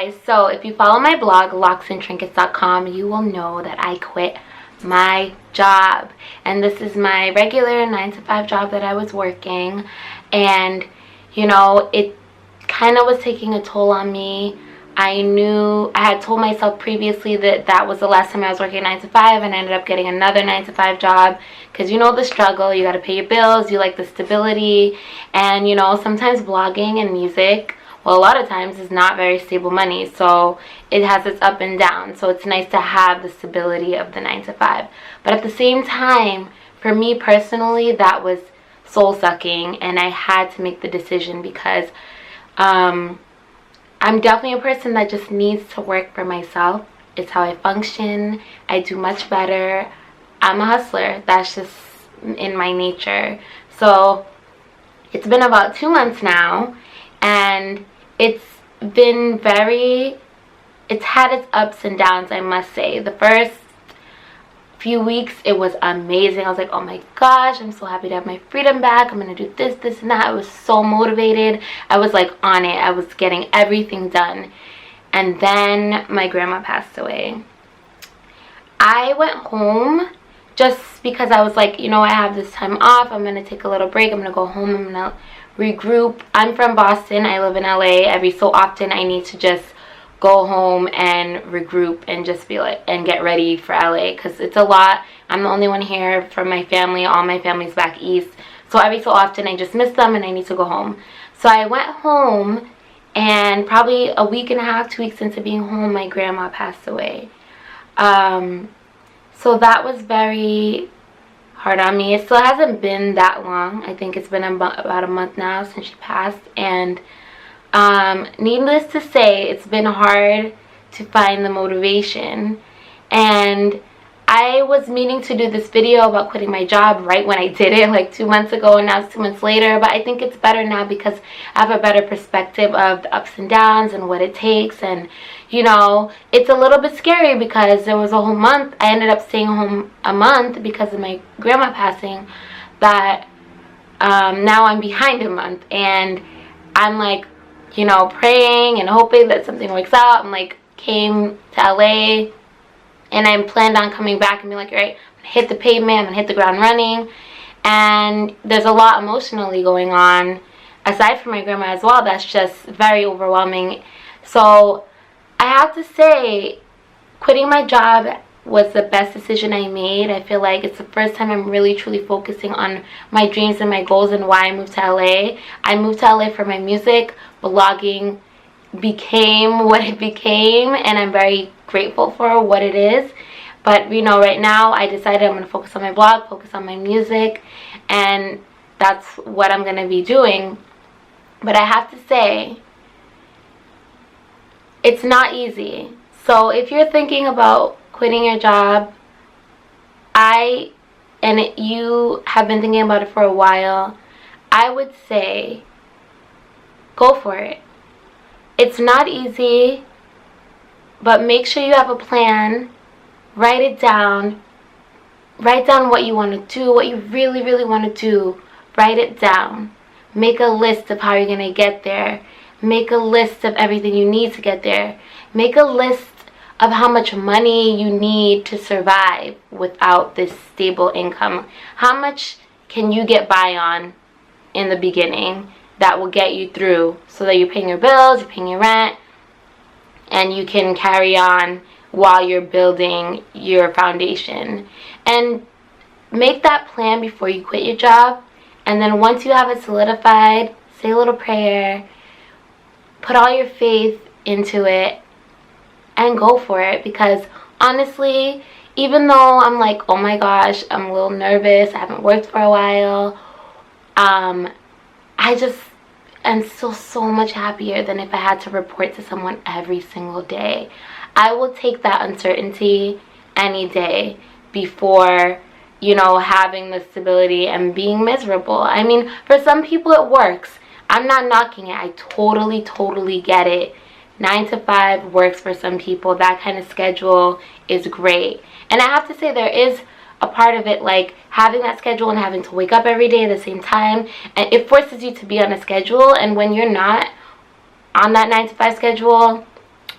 guys, so if you follow my blog locksandtrinkets.com, you will know that I quit my job, and this is my regular 9 to 5 job that I was working, and you know, it kind of was taking a toll on me. I had told myself previously that that was the last time I was working 9 to 5, and I ended up getting another 9 to 5 job because you know the struggle. You got to pay your bills, you like the stability, and you know, sometimes blogging and music, well, a lot of times, is not very stable money, so it has its up and down. So it's nice to have the stability of the 9 to 5. But at the same time, for me personally, that was soul sucking, and I had to make the decision because I'm definitely a person that just needs to work for myself. It's how I function. I do much better. I'm a hustler. That's just in my nature. So it's been about 2 months now, and it's had its ups and downs, I must say. The first few weeks, it was amazing. I was like, oh my gosh, I'm so happy to have my freedom back. I'm gonna do this, this, and that. I was so motivated. I was like on it. I was getting everything done. And then my grandma passed away. I went home just because I was like, you know, I have this time off. I'm gonna take a little break. I'm gonna go home. I'm gonna regroup. I'm from Boston. I live in LA. Every so often I need to just go home and regroup and just be like, and get ready for LA, because it's a lot. I'm the only one here from my family. All my family's back east, so every so often I just miss them and I need to go home. So I went home, and probably a week and a half, 2 weeks into being home, my grandma passed away. So that was very hard on me. It still hasn't been that long. I think it's been about a month now since she passed, and needless to say, it's been hard to find the motivation. And I was meaning to do this video about quitting my job right when I did it, like 2 months ago, and now it's 2 months later. But I think it's better now because I have a better perspective of the ups and downs and what it takes. And you know, it's a little bit scary because there was a whole month. I ended up staying home a month because of my grandma passing, that now I'm behind a month, and I'm like, you know, praying and hoping that something works out. I'm like, came to LA, and I'm planned on coming back and being like, all right, I'm gonna hit the pavement, I'm gonna hit the ground running. And there's a lot emotionally going on aside from my grandma as well that's just very overwhelming. So I have to say, quitting my job was the best decision I made. I feel like it's the first time I'm really truly focusing on my dreams and my goals and why I moved to LA. I moved to LA for my music. Blogging became what it became, and I'm very grateful for what it is. But you know, right now I decided I'm going to focus on my blog, focus on my music, and that's what I'm going to be doing. But I have to say, it's not easy. So if you're thinking about quitting your job, you have been thinking about it for a while, I would say go for it. It's not easy, but make sure you have a plan. Write it down. Write down what you want to do, what you really, really want to do. Write it down. Make a list of how you're going to get there. Make a list of everything you need to get there. Make a list of how much money you need to survive without this stable income. How much can you get by on in the beginning that will get you through so that you're paying your bills, you're paying your rent, and you can carry on while you're building your foundation. And make that plan before you quit your job. And then once you have it solidified, say a little prayer, put all your faith into it, and go for it. Because honestly, even though I'm like, oh my gosh, I'm a little nervous, I haven't worked for a while, I just am still so much happier than if I had to report to someone every single day. I will take that uncertainty any day before, you know, having the stability and being miserable. I mean, for some people it works. I'm not knocking it. I totally get it. 9 to 5 works for some people. That kind of schedule is great. And I have to say, there is a part of it, like having that schedule and having to wake up every day at the same time, and it forces you to be on a schedule. And when you're not on that 9 to 5 schedule,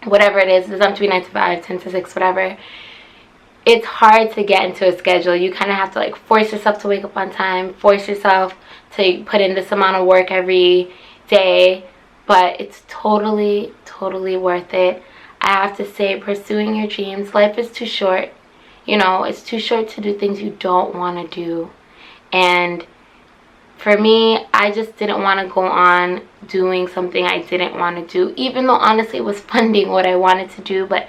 whatever it is, it's up to be 9 to 5, 10 to 6, whatever. It's hard to get into a schedule. You kind of have to like force yourself to wake up on time, force yourself to put in this amount of work every day, but it's totally worth it. I have to say, pursuing your dreams, life is too short. You know, it's too short to do things you don't want to do. And for me, I just didn't want to go on doing something I didn't want to do, even though honestly it was funding what I wanted to do, but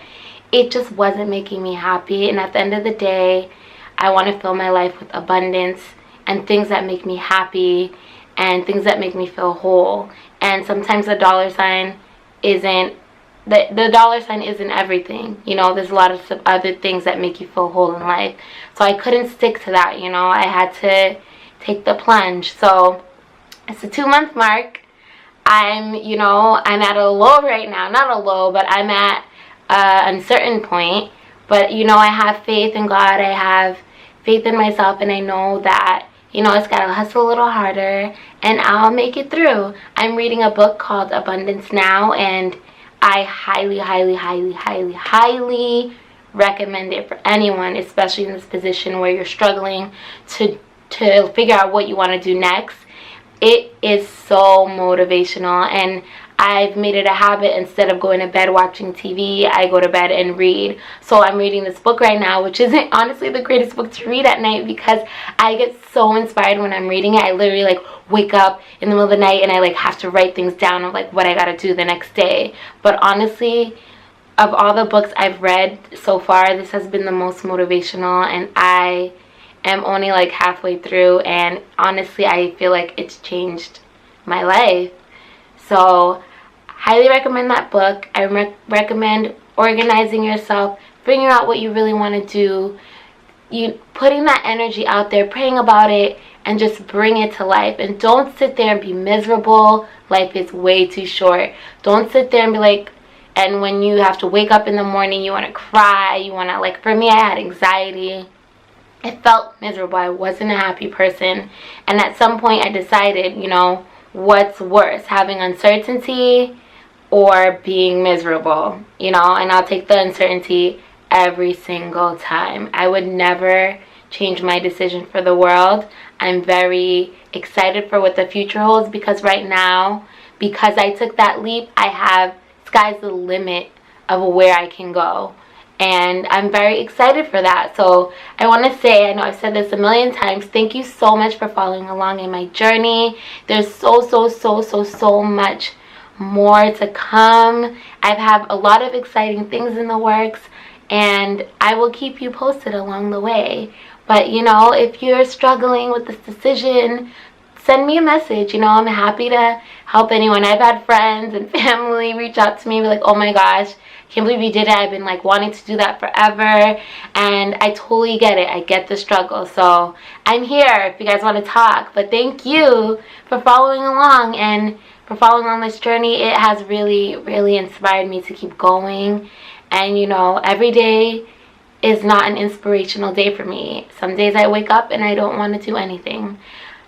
it just wasn't making me happy. And at the end of the day, I want to fill my life with abundance and things that make me happy and things that make me feel whole. And sometimes the dollar sign isn't the dollar sign isn't everything. You know, there's a lot of other things that make you feel whole in life. So I couldn't stick to that, you know. I had to take the plunge. So it's the 2-month mark. I'm at a low right now. Not a low, but I'm at an uncertain point. But, you know, I have faith in God. I have faith in myself. And I know that, you know, it's got to hustle a little harder. And I'll make it through. I'm reading a book called Abundance Now. And I highly recommend it for anyone, especially in this position where you're struggling to figure out what you want to do next. It is so motivational, and I've made it a habit. Instead of going to bed watching TV, I go to bed and read. So I'm reading this book right now, which isn't honestly the greatest book to read at night because I get so inspired when I'm reading it. I literally like wake up in the middle of the night and I like have to write things down of like what I gotta do the next day. But honestly, of all the books I've read so far, this has been the most motivational, and I am only like halfway through, and honestly I feel like it's changed my life. So highly recommend that book. I recommend organizing yourself, figuring out what you really want to do, you putting that energy out there, praying about it, and just bring it to life. And don't sit there and be miserable. Life is way too short. Don't sit there and be like, and when you have to wake up in the morning, you want to cry, you want to, like, for me, I had anxiety. I felt miserable. I wasn't a happy person. And at some point I decided, you know, what's worse, having uncertainty or being miserable, you know? And I'll take the uncertainty every single time. I would never change my decision for the world. I'm very excited for what the future holds because right now, because I took that leap, I have sky's the limit of where I can go. And I'm very excited for that. So I want to say, I know I've said this a million times, thank you so much for following along in my journey. There's so much more to come. I have a lot of exciting things in the works, and I will keep you posted along the way. But, you know, if you're struggling with this decision, send me a message. You know, I'm happy to help anyone. I've had friends and family reach out to me and be like, oh my gosh, can't believe you did it. I've been like wanting to do that forever. And I totally get it. I get the struggle. So I'm here if you guys want to talk. But thank you for following along and for following on this journey. It has really inspired me to keep going. And you know, every day is not an inspirational day for me. Some days I wake up and I don't want to do anything.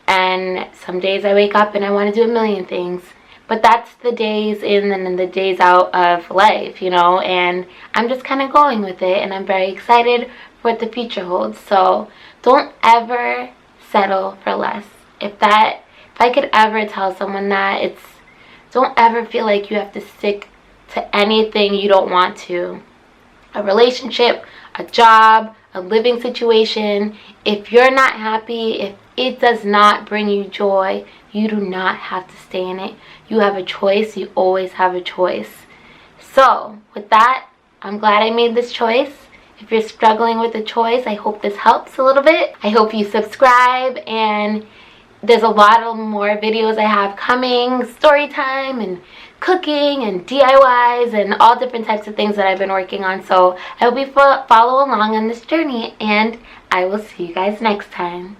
And some days I wake up and I want to do a million things. But that's the days in and the days out of life, you know. And I'm just kind of going with it. And I'm very excited for what the future holds. So don't ever settle for less. If I could ever tell someone that, it's don't ever feel like you have to stick to anything you don't want to. A relationship, a job, a living situation. If you're not happy, if it does not bring you joy, you do not have to stay in it. You have a choice. You always have a choice. So with that, I'm glad I made this choice. If you're struggling with a choice, I hope this helps a little bit. I hope you subscribe, and there's a lot of more videos I have coming, story time and cooking and DIYs and all different types of things that I've been working on. So I hope you follow along on this journey, and I will see you guys next time.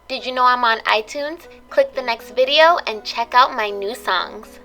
Did you know I'm on iTunes? Click the next video and check out my new songs.